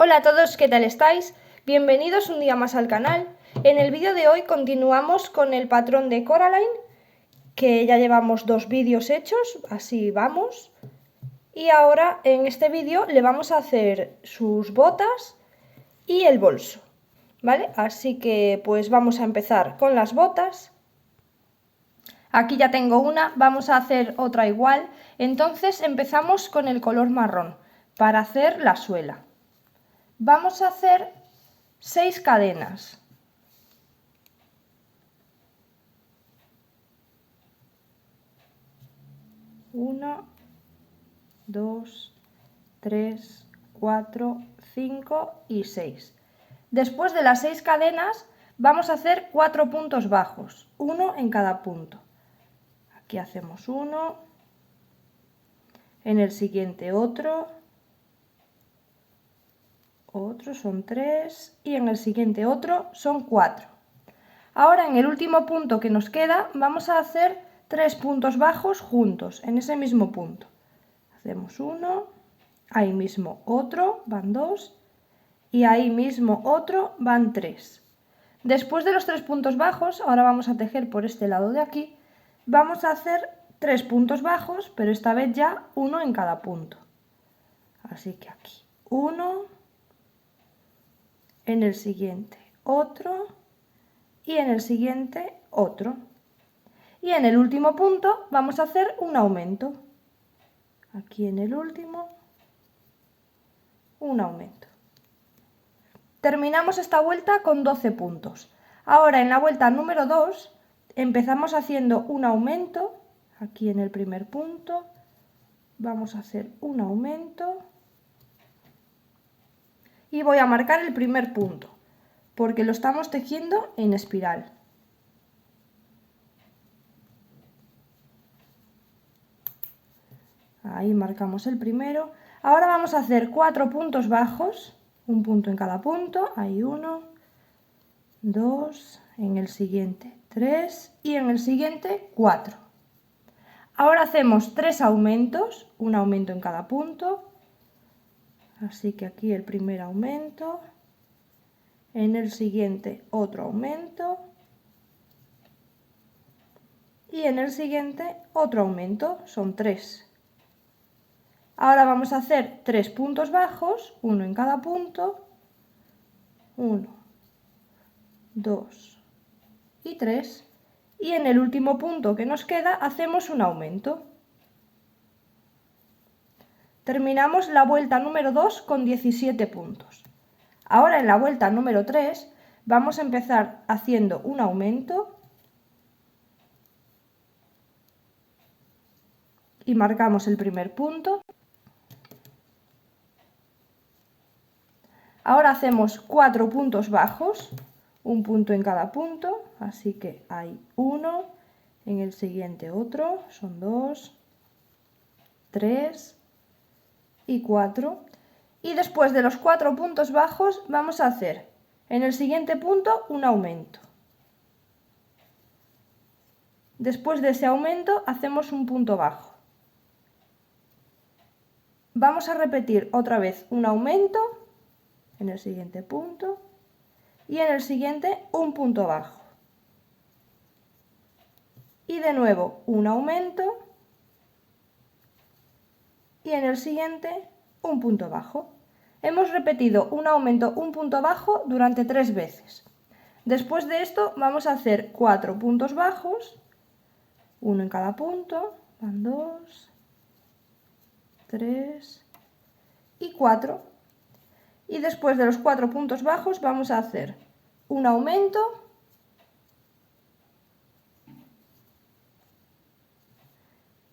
Hola a todos, ¿qué tal estáis? Bienvenidos un día más al canal. En el vídeo de hoy continuamos con el patrón de Coraline, que ya llevamos 2 vídeos hechos, así vamos. Y ahora en este vídeo le vamos a hacer sus botas y el bolso, ¿vale? Así que pues vamos a empezar con las botas. Aquí ya tengo una, vamos a hacer otra igual. Entonces empezamos con el color marrón para hacer la suela. Vamos a hacer 6 cadenas. Una, 2, 3, 4, 5 y 6. Después de las 6 cadenas vamos a hacer 4 puntos bajos, uno en cada punto. Aquí hacemos uno, en el siguiente otro son 3 y en el siguiente otro son 4. Ahora en el último punto que nos queda vamos a hacer 3 puntos bajos juntos en ese mismo punto. Hacemos uno, ahí mismo otro, van 2 y ahí mismo otro, van 3. Después de los 3 puntos bajos, ahora vamos a tejer por este lado de aquí, vamos a hacer 3 puntos bajos, pero esta vez ya uno en cada punto. Así que aquí uno, en el siguiente otro y en el siguiente otro. Y en el último punto vamos a hacer un aumento. Aquí en el último, un aumento. Terminamos esta vuelta con 12 puntos. Ahora en la vuelta número 2 empezamos haciendo un aumento. Aquí en el primer punto vamos a hacer un aumento. Y voy a marcar el primer punto, porque lo estamos tejiendo en espiral. Ahí marcamos el primero. Ahora vamos a hacer 4 puntos bajos, un punto en cada punto. Ahí 1, 2, en el siguiente 3 y en el siguiente 4. Ahora hacemos 3 aumentos, un aumento en cada punto. Así que aquí el primer aumento, en el siguiente otro aumento y en el siguiente otro aumento, son 3. Ahora vamos a hacer 3 puntos bajos, uno en cada punto, 1, 2 y 3. Y en el último punto que nos queda hacemos un aumento. Terminamos la vuelta número 2 con 17 puntos. Ahora en la vuelta número 3 vamos a empezar haciendo un aumento y marcamos el primer punto. Ahora hacemos 4 puntos bajos, un punto en cada punto, así que hay uno, en el siguiente otro, son 2, 3 y 4. Y después de los 4 puntos bajos vamos a hacer en el siguiente punto un aumento. Después de ese aumento hacemos un punto bajo. Vamos a repetir otra vez un aumento en el siguiente punto y en el siguiente un punto bajo. Y de nuevo un aumento y en el siguiente un punto bajo. Hemos repetido un aumento, un punto bajo durante 3 veces. Después de esto vamos a hacer 4 puntos bajos, uno en cada punto, van 2, 3 y 4. Y después de los 4 puntos bajos vamos a hacer un aumento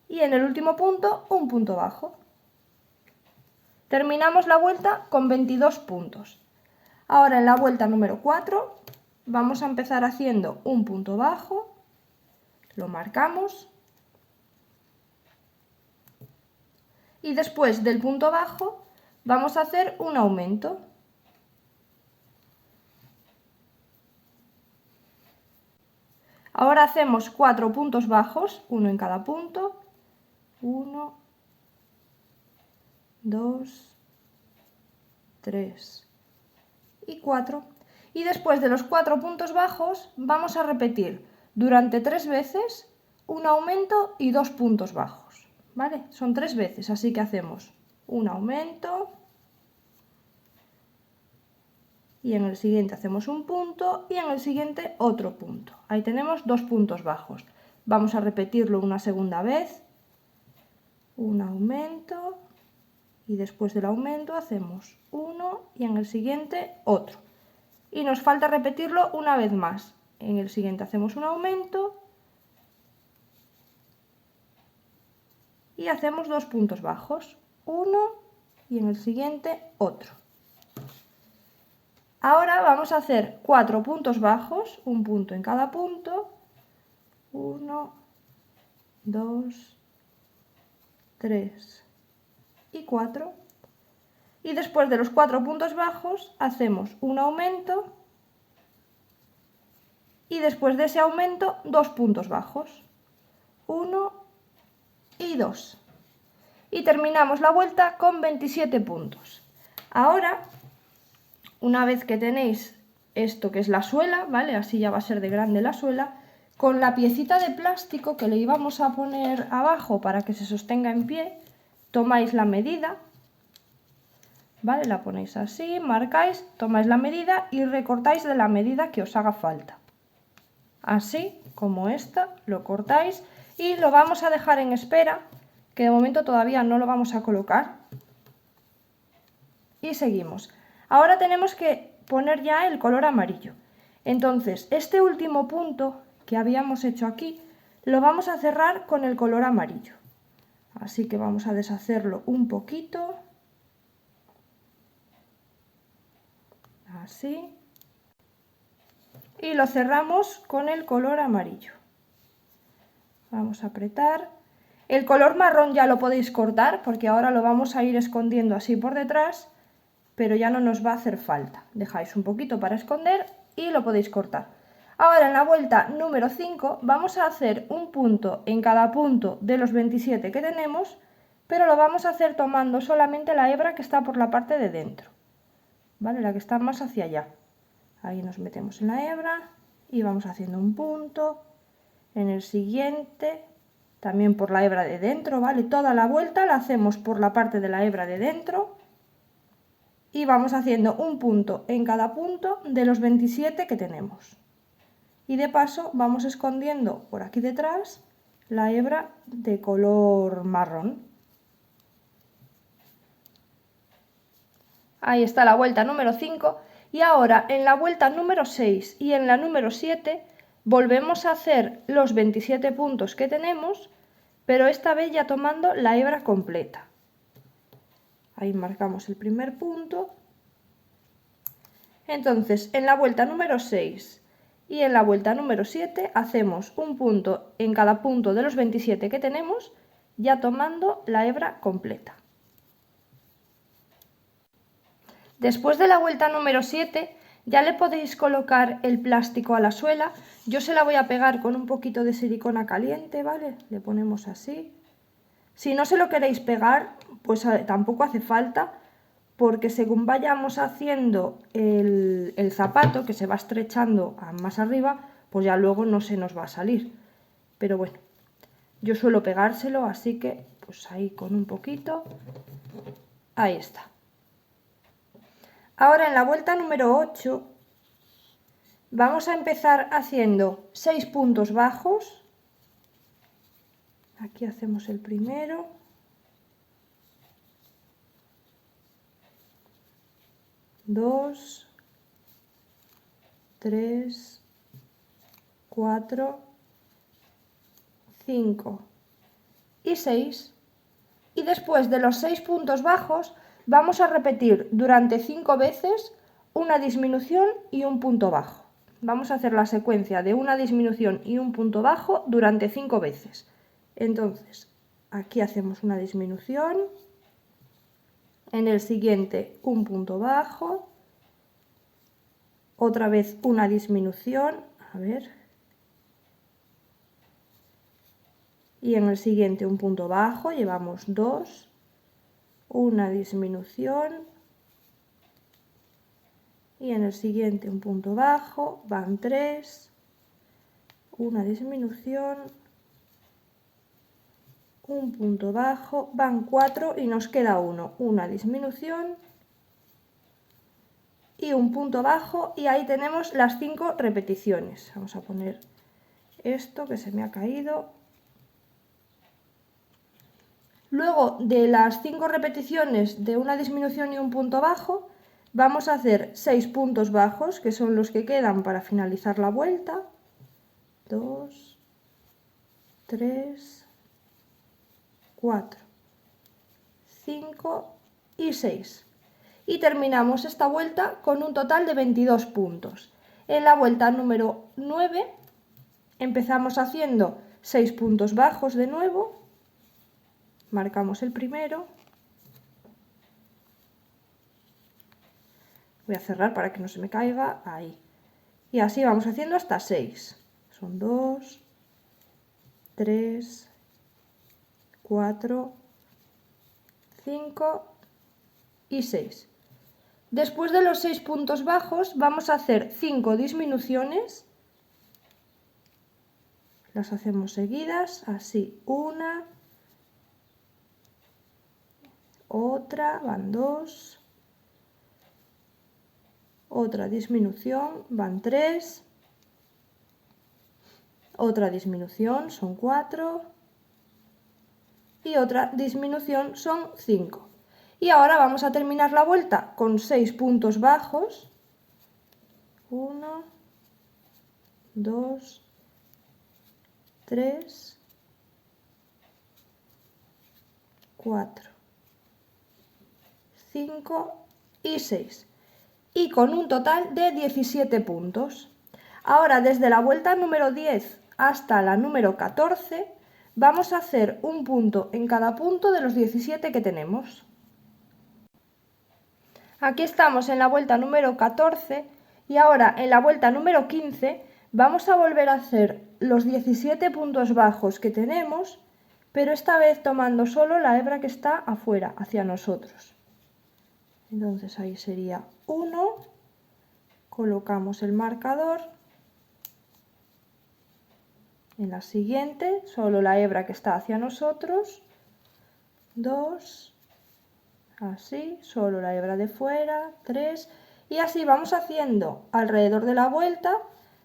y en el último punto un punto bajo. Terminamos la vuelta con 22 puntos. Ahora en la vuelta número 4 vamos a empezar haciendo un punto bajo, lo marcamos y después del punto bajo vamos a hacer un aumento. Ahora hacemos 4 puntos bajos, uno en cada punto, 1, 2, 3 y 4. Y después de los 4 puntos bajos vamos a repetir durante 3 veces un aumento y 2 puntos bajos, ¿vale? Son 3 veces, así que hacemos un aumento y en el siguiente hacemos un punto y en el siguiente otro punto. Ahí tenemos 2 puntos bajos. Vamos a repetirlo una segunda vez, un aumento y después del aumento hacemos uno y en el siguiente otro. Y nos falta repetirlo una vez más. En el siguiente hacemos un aumento y hacemos 2 puntos bajos, uno y en el siguiente otro. Ahora vamos a hacer 4 puntos bajos, un punto en cada punto, 1, 2, 3 y 4. Y después de los 4 puntos bajos hacemos un aumento y después de ese aumento 2 puntos bajos, 1 y 2. Y terminamos la vuelta con 27 puntos. Ahora, una vez que tenéis esto que es la suela, ¿vale? Así ya va a ser de grande la suela, con la piecita de plástico que le íbamos a poner abajo para que se sostenga en pie, tomáis la medida, ¿vale? La ponéis así, marcáis, tomáis la medida y recortáis de la medida que os haga falta. Así como esta, lo cortáis y lo vamos a dejar en espera, que de momento todavía no lo vamos a colocar. Y seguimos. Ahora tenemos que poner ya el color amarillo. Entonces, este último punto que habíamos hecho aquí, lo vamos a cerrar con el color amarillo. Así que vamos a deshacerlo un poquito. Así. Y lo cerramos con el color amarillo. Vamos a apretar. El color marrón ya lo podéis cortar porque ahora lo vamos a ir escondiendo así por detrás, pero ya no nos va a hacer falta. Dejáis un poquito para esconder y lo podéis cortar. Ahora en la vuelta número 5 vamos a hacer un punto en cada punto de los 27 que tenemos, pero lo vamos a hacer tomando solamente la hebra que está por la parte de dentro, ¿vale? La que está más hacia allá. Ahí nos metemos en la hebra y vamos haciendo un punto. En el siguiente, también por la hebra de dentro, ¿vale? Toda la vuelta la hacemos por la parte de la hebra de dentro y vamos haciendo un punto en cada punto de los 27 que tenemos. Y de paso vamos escondiendo por aquí detrás la hebra de color marrón. Ahí está la vuelta número 5 y ahora en la vuelta número 6 y en la número 7 volvemos a hacer los 27 puntos que tenemos, pero esta vez ya tomando la hebra completa. Ahí marcamos el primer punto. Entonces, en la vuelta número 6 y en la vuelta número 7 hacemos un punto en cada punto de los 27 que tenemos, ya tomando la hebra completa. Después de la vuelta número 7 ya le podéis colocar el plástico a la suela. Yo se la voy a pegar con un poquito de silicona caliente, ¿vale? Le ponemos así. Si no se lo queréis pegar, pues tampoco hace falta, porque según vayamos haciendo el zapato, que se va estrechando más arriba, pues ya luego no se nos va a salir. Pero bueno, yo suelo pegárselo, así que pues ahí con un poquito, ahí está. Ahora en la vuelta número 8 vamos a empezar haciendo 6 puntos bajos. Aquí hacemos el primero. Dos, 3, 4, 5 y 6. Y después de los 6 puntos bajos vamos a repetir durante 5 veces una disminución y un punto bajo. Vamos a hacer la secuencia de una disminución y un punto bajo durante 5 veces. Entonces, aquí hacemos una disminución, en el siguiente un punto bajo, otra vez una disminución, a ver, y en el siguiente un punto bajo, llevamos 2, una disminución, y en el siguiente un punto bajo, van 3, una disminución, un punto bajo, van 4 y nos queda 1, una disminución y un punto bajo, y ahí tenemos las 5 repeticiones. Vamos a poner esto que se me ha caído. Luego de las 5 repeticiones de una disminución y un punto bajo, vamos a hacer 6 puntos bajos, que son los que quedan para finalizar la vuelta. 2, 3, 4, 5 y 6. Y terminamos esta vuelta con un total de 22 puntos. En la vuelta número 9 empezamos haciendo 6 puntos bajos de nuevo. Marcamos el primero. Voy a cerrar para que no se me caiga. Ahí. Y así vamos haciendo hasta 6. Son 2, 3, 4, 5 y 6. Después de los 6 puntos bajos vamos a hacer 5 disminuciones. Las hacemos seguidas, así, una, otra, van 2, otra disminución, van 3, otra disminución, son 4 y otra disminución, son 5. Y ahora vamos a terminar la vuelta con 6 puntos bajos. 1, 2, 3, 4, 5 y 6. Y con un total de 17 puntos. Ahora, desde la vuelta número 10 hasta la número 14, vamos a hacer un punto en cada punto de los 17 que tenemos. Aquí estamos en la vuelta número 14 y ahora en la vuelta número 15 vamos a volver a hacer los 17 puntos bajos que tenemos, pero esta vez tomando solo la hebra que está afuera, hacia nosotros. Entonces ahí sería 1, colocamos el marcador, en la siguiente solo la hebra que está hacia nosotros, 2, así, solo la hebra de fuera, 3, y así vamos haciendo alrededor de la vuelta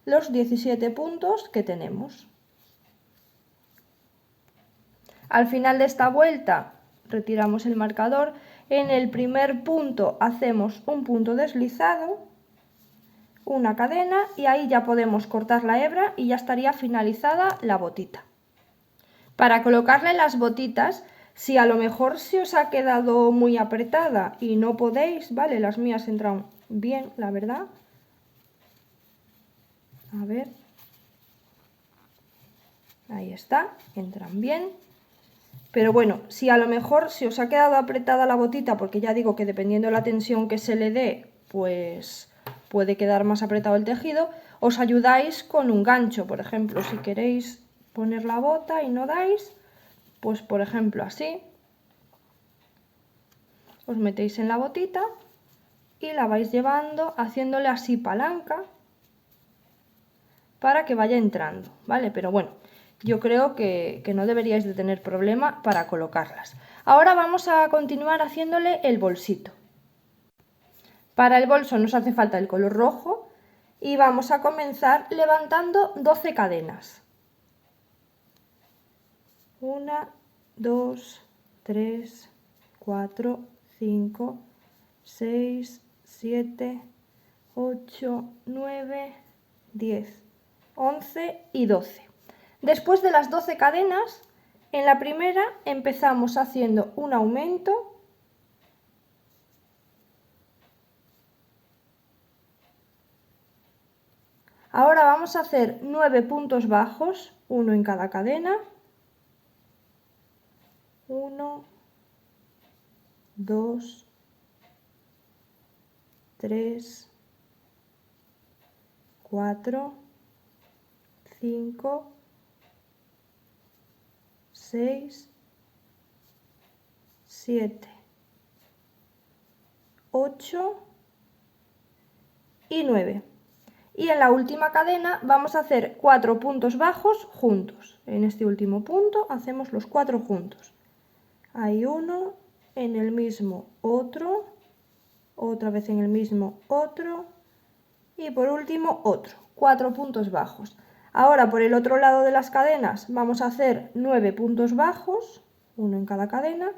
los 17 puntos que tenemos. Al final de esta vuelta retiramos el marcador, en el primer punto hacemos un punto deslizado, una cadena, y ahí ya podemos cortar la hebra y ya estaría finalizada la botita. Para colocarle las botitas, si a lo mejor se os ha quedado muy apretada y no podéis, ¿vale? Las mías entran bien, la verdad. A ver. Ahí está, entran bien. Pero bueno, si a lo mejor se os ha quedado apretada la botita, porque ya digo que dependiendo de la tensión que se le dé, pues puede quedar más apretado el tejido, os ayudáis con un gancho. Por ejemplo, si queréis poner la bota y no dais, pues por ejemplo así, os metéis en la botita y la vais llevando, haciéndole así palanca para que vaya entrando, ¿vale? Pero bueno, yo creo que no deberíais de tener problema para colocarlas. Ahora vamos a continuar haciéndole el bolsito. Para el bolso nos hace falta el color rojo y vamos a comenzar levantando 12 cadenas. 1, 2, 3, 4, 5, 6, 7, 8, 9, 10, 11 y 12. Después de las 12 cadenas, en la primera empezamos haciendo un aumento, ahora vamos a hacer 9 puntos bajos, uno en cada cadena, 1, 2, 3, 4, 5, 6, 7, 8 y 9. Y en la última cadena vamos a hacer 4 puntos bajos juntos. En este último punto hacemos los 4 juntos. Hay uno, en el mismo otro, otra vez en el mismo otro y por último otro. 4 puntos bajos. Ahora por el otro lado de las cadenas vamos a hacer 9 puntos bajos, uno en cada cadena.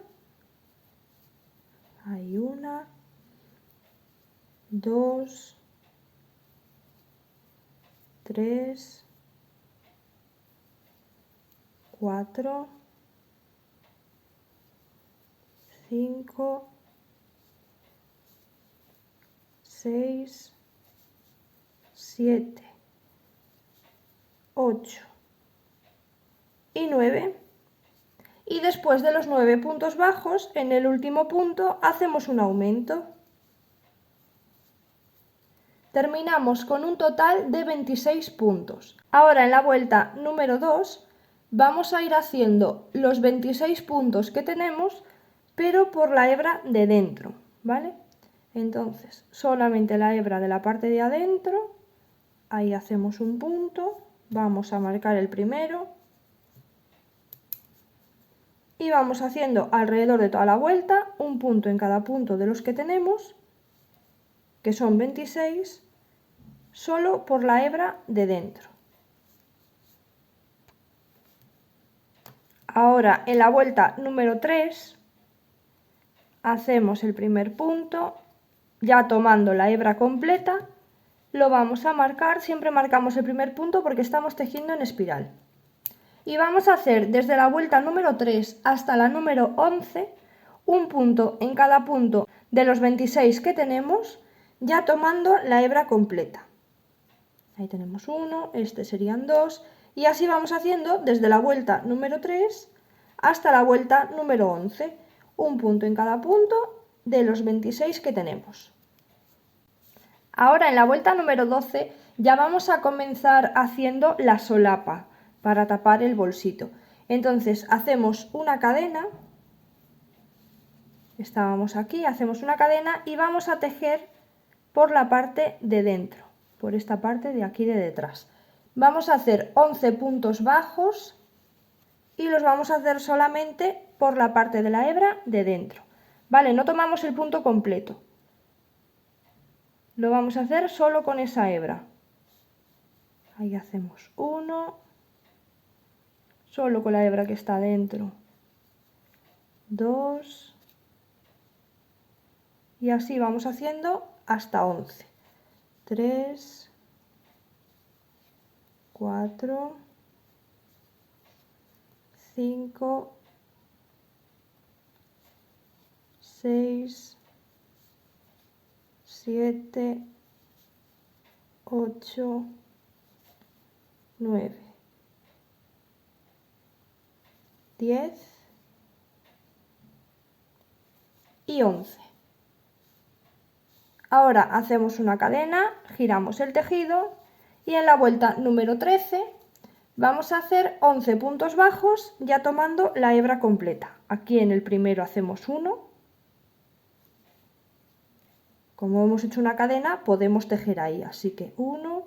Hay una, 2, 3, 4, 5, 6, 7, 8 y 9. Y después de los 9 puntos bajos, en el último punto hacemos un aumento. Terminamos con un total de 26 puntos. Ahora en la vuelta número 2 vamos a ir haciendo los 26 puntos que tenemos, pero por la hebra de dentro, ¿vale? Entonces, solamente la hebra de la parte de adentro, ahí hacemos un punto, vamos a marcar el primero y vamos haciendo alrededor de toda la vuelta un punto en cada punto de los que tenemos, que son 26, solo por la hebra de dentro. Ahora en la vuelta número 3 hacemos el primer punto, ya tomando la hebra completa, lo vamos a marcar, siempre marcamos el primer punto porque estamos tejiendo en espiral. Y vamos a hacer desde la vuelta número 3 hasta la número 11 un punto en cada punto de los 26 que tenemos, ya tomando la hebra completa. Ahí tenemos uno, este serían 2 y así vamos haciendo desde la vuelta número 3 hasta la vuelta número 11, un punto en cada punto de los 26 que tenemos. Ahora en la vuelta número 12 ya vamos a comenzar haciendo la solapa para tapar el bolsito. Entonces hacemos una cadena, estábamos aquí, hacemos una cadena y vamos a tejer por la parte de dentro, por esta parte de aquí de detrás. Vamos a hacer 11 puntos bajos y los vamos a hacer solamente por la parte de la hebra de dentro. Vale, no tomamos el punto completo. Lo vamos a hacer solo con esa hebra. Ahí hacemos uno, solo con la hebra que está dentro, 2 y así vamos haciendo hasta 11. 3, 4, 5, 6, 7, 8, 9, 10 y 11. Ahora hacemos una cadena, giramos el tejido y en la vuelta número 13 vamos a hacer 11 puntos bajos ya tomando la hebra completa. Aquí en el primero hacemos 1. Como hemos hecho una cadena podemos tejer ahí, así que 1,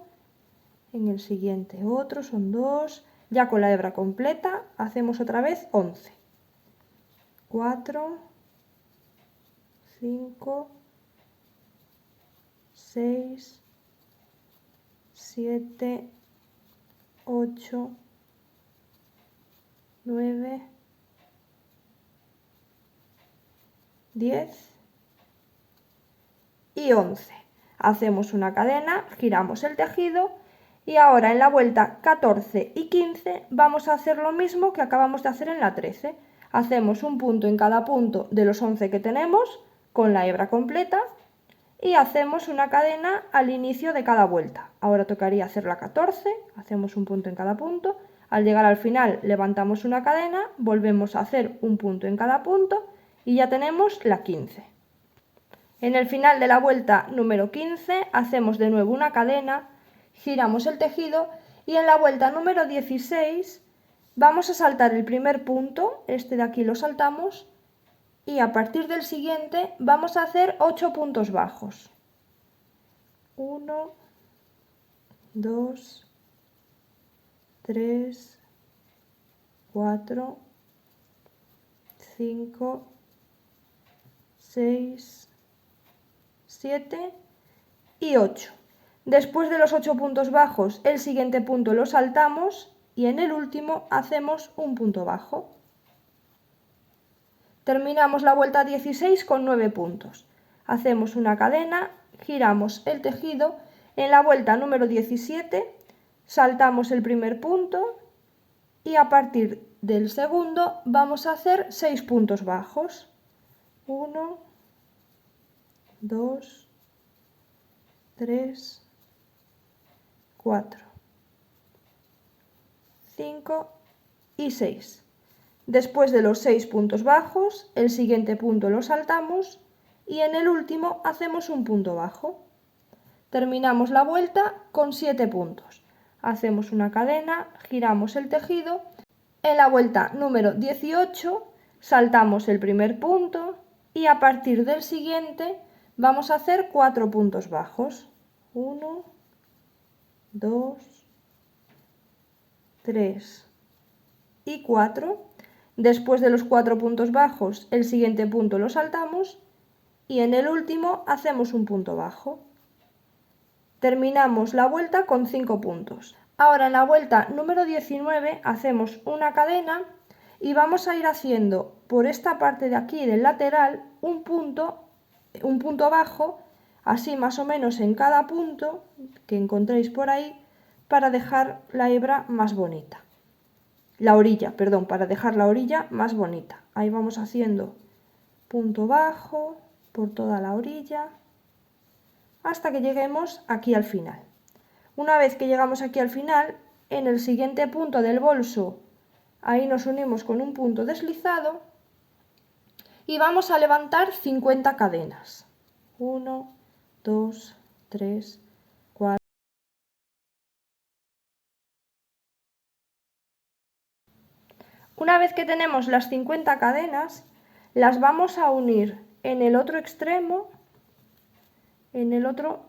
en el siguiente otro, son 2, ya con la hebra completa hacemos otra vez 11. 4, 5, 6, 7, 8, 9, 10 y 11. Hacemos una cadena, giramos el tejido y ahora en la vuelta 14 y 15 vamos a hacer lo mismo que acabamos de hacer en la 13. Hacemos un punto en cada punto de los 11 que tenemos con la hebra completa y hacemos una cadena al inicio de cada vuelta. Ahora tocaría hacer la 14, hacemos un punto en cada punto, al llegar al final levantamos una cadena, volvemos a hacer un punto en cada punto y ya tenemos la 15. En el final de la vuelta número 15 hacemos de nuevo una cadena, giramos el tejido y en la vuelta número 16 vamos a saltar el primer punto, este de aquí lo saltamos, y a partir del siguiente vamos a hacer 8 puntos bajos. 1, 2, 3, 4, 5, 6, 7 y 8. Después de los 8 puntos bajos, el siguiente punto lo saltamos y en el último hacemos un punto bajo. Terminamos la vuelta 16 con 9 puntos. Hacemos una cadena, giramos el tejido. En la vuelta número 17 saltamos el primer punto y a partir del segundo vamos a hacer 6 puntos bajos. 1, 2, 3, 4, 5 y 6. Después de los 6 puntos bajos, el siguiente punto lo saltamos y en el último hacemos un punto bajo. Terminamos la vuelta con 7 puntos. Hacemos una cadena, giramos el tejido. En la vuelta número 18 saltamos el primer punto y a partir del siguiente vamos a hacer 4 puntos bajos. 1, 2, 3 y 4. Después de los 4 puntos bajos, el siguiente punto lo saltamos y en el último hacemos un punto bajo. Terminamos la vuelta con 5 puntos. Ahora en la vuelta número 19 hacemos una cadena y vamos a ir haciendo por esta parte de aquí del lateral un punto bajo, así más o menos en cada punto que encontréis por ahí, para dejar la hebra más bonita. La orilla, perdón, para dejar la orilla más bonita. Ahí vamos haciendo punto bajo por toda la orilla hasta que lleguemos aquí al final. Una vez que llegamos aquí al final, en el siguiente punto del bolso, ahí nos unimos con un punto deslizado y vamos a levantar 50 cadenas. 1, 2, 3, 4. Una vez que tenemos las 50 cadenas, las vamos a unir en el otro extremo, en el otro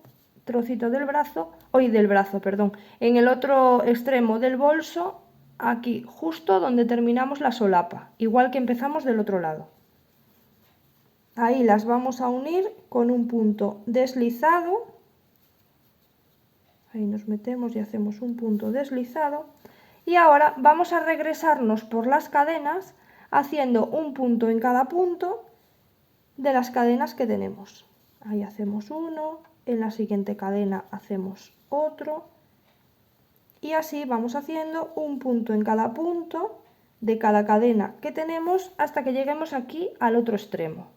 trocito del brazo, en el otro extremo del bolso, aquí justo donde terminamos la solapa, igual que empezamos del otro lado. Ahí las vamos a unir con un punto deslizado. Ahí nos metemos y hacemos un punto deslizado. Y ahora vamos a regresarnos por las cadenas haciendo un punto en cada punto de las cadenas que tenemos. Ahí hacemos uno, en la siguiente cadena hacemos otro y así vamos haciendo un punto en cada punto de cada cadena que tenemos hasta que lleguemos aquí al otro extremo.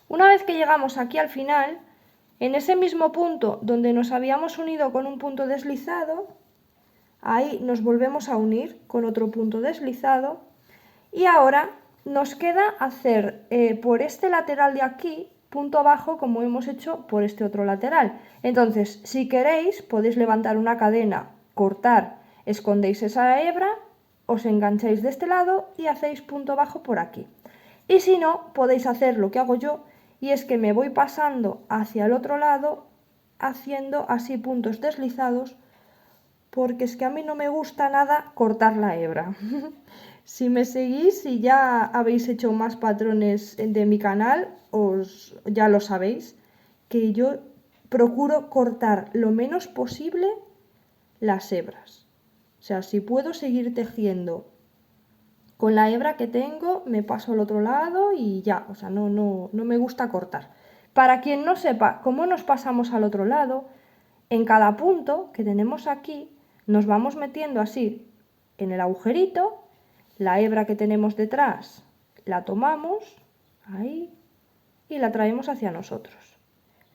Una vez que llegamos aquí al final, en ese mismo punto donde nos habíamos unido con un punto deslizado, ahí nos volvemos a unir con otro punto deslizado y ahora nos queda hacer por este lateral de aquí punto bajo como hemos hecho por este otro lateral. Entonces, si queréis, podéis levantar una cadena, cortar, escondéis esa hebra, os engancháis de este lado y hacéis punto bajo por aquí. Y si no, podéis hacer lo que hago yo, y es que me voy pasando hacia el otro lado haciendo así puntos deslizados, porque es que a mí no me gusta nada cortar la hebra. Si me seguís y ya habéis hecho más patrones de mi canal, ya lo sabéis, que yo procuro cortar lo menos posible las hebras. O sea, si puedo seguir tejiendo con la hebra que tengo, me paso al otro lado y ya, o sea, no me gusta cortar. Para quien no sepa cómo nos pasamos al otro lado, en cada punto que tenemos aquí, nos vamos metiendo así en el agujerito, la hebra que tenemos detrás la tomamos, ahí, y la traemos hacia nosotros.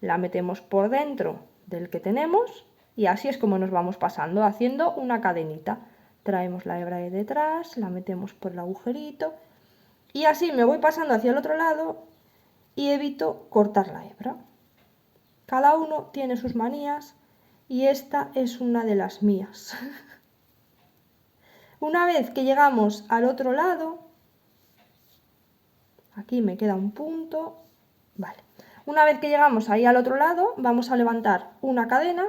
La metemos por dentro del que tenemos y así es como nos vamos pasando, haciendo una cadenita. Traemos la hebra de detrás, la metemos por el agujerito y así me voy pasando hacia el otro lado y evito cortar la hebra. Cada uno tiene sus manías y esta es una de las mías. Una vez que llegamos al otro lado, aquí me queda un punto, vale. Una vez que llegamos ahí al otro lado, vamos a levantar una cadena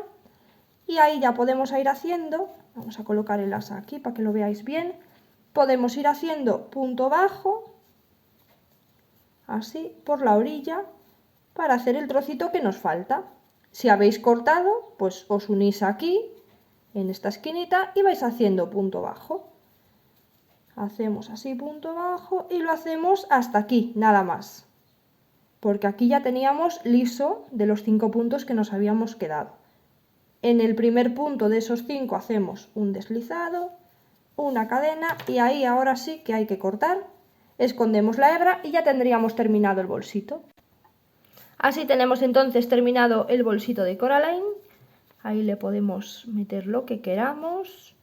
y ahí ya podemos ir haciendo, vamos a colocar el asa aquí para que lo veáis bien, podemos ir haciendo punto bajo, así, por la orilla, para hacer el trocito que nos falta. Si habéis cortado, pues os unís aquí, en esta esquinita, y vais haciendo punto bajo. Hacemos así punto bajo y lo hacemos hasta aquí, nada más. Porque aquí ya teníamos liso de los 5 puntos que nos habíamos quedado. En el primer punto de esos 5 hacemos un deslizado, una cadena y ahí ahora sí que hay que cortar. Escondemos la hebra y ya tendríamos terminado el bolsito. Así tenemos entonces terminado el bolsito de Coraline. Ahí le podemos meter lo que queramos.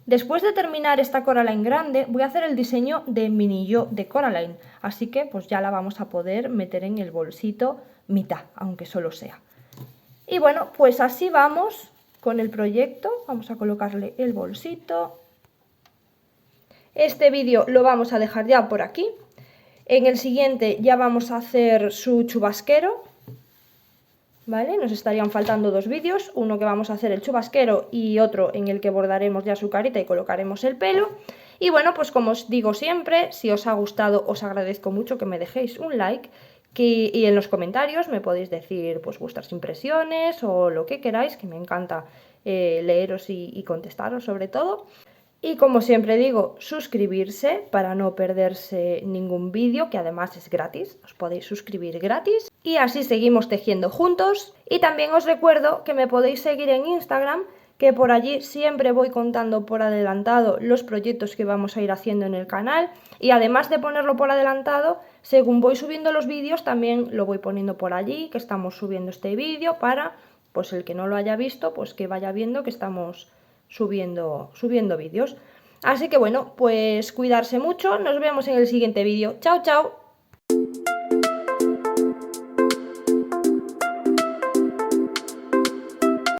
Después de terminar esta Coraline grande, voy a hacer el diseño de mini yo de Coraline. Así que pues ya la vamos a poder meter en el bolsito mitad, aunque solo sea. Y bueno, pues así vamos con el proyecto. Vamos a colocarle el bolsito. Este vídeo lo vamos a dejar ya por aquí. En el siguiente ya vamos a hacer su chubasquero. ¿Vale? Nos estarían faltando 2 vídeos, uno que vamos a hacer el chubasquero y otro en el que bordaremos ya su carita y colocaremos el pelo. Y bueno, pues como os digo siempre, si os ha gustado os agradezco mucho que me dejéis un like y en los comentarios me podéis decir pues vuestras impresiones o lo que queráis, que me encanta leeros y contestaros sobre todo. Y como siempre digo, suscribirse para no perderse ningún vídeo, que además es gratis, os podéis suscribir gratis. Y así seguimos tejiendo juntos. Y también os recuerdo que me podéis seguir en Instagram, que por allí siempre voy contando por adelantado los proyectos que vamos a ir haciendo en el canal. Y además de ponerlo por adelantado, según voy subiendo los vídeos, también lo voy poniendo por allí, que estamos subiendo este vídeo para, pues el que no lo haya visto, pues que vaya viendo que estamos subiendo vídeos. Así que bueno, pues cuidarse mucho, nos vemos en el siguiente vídeo. Chao, chao.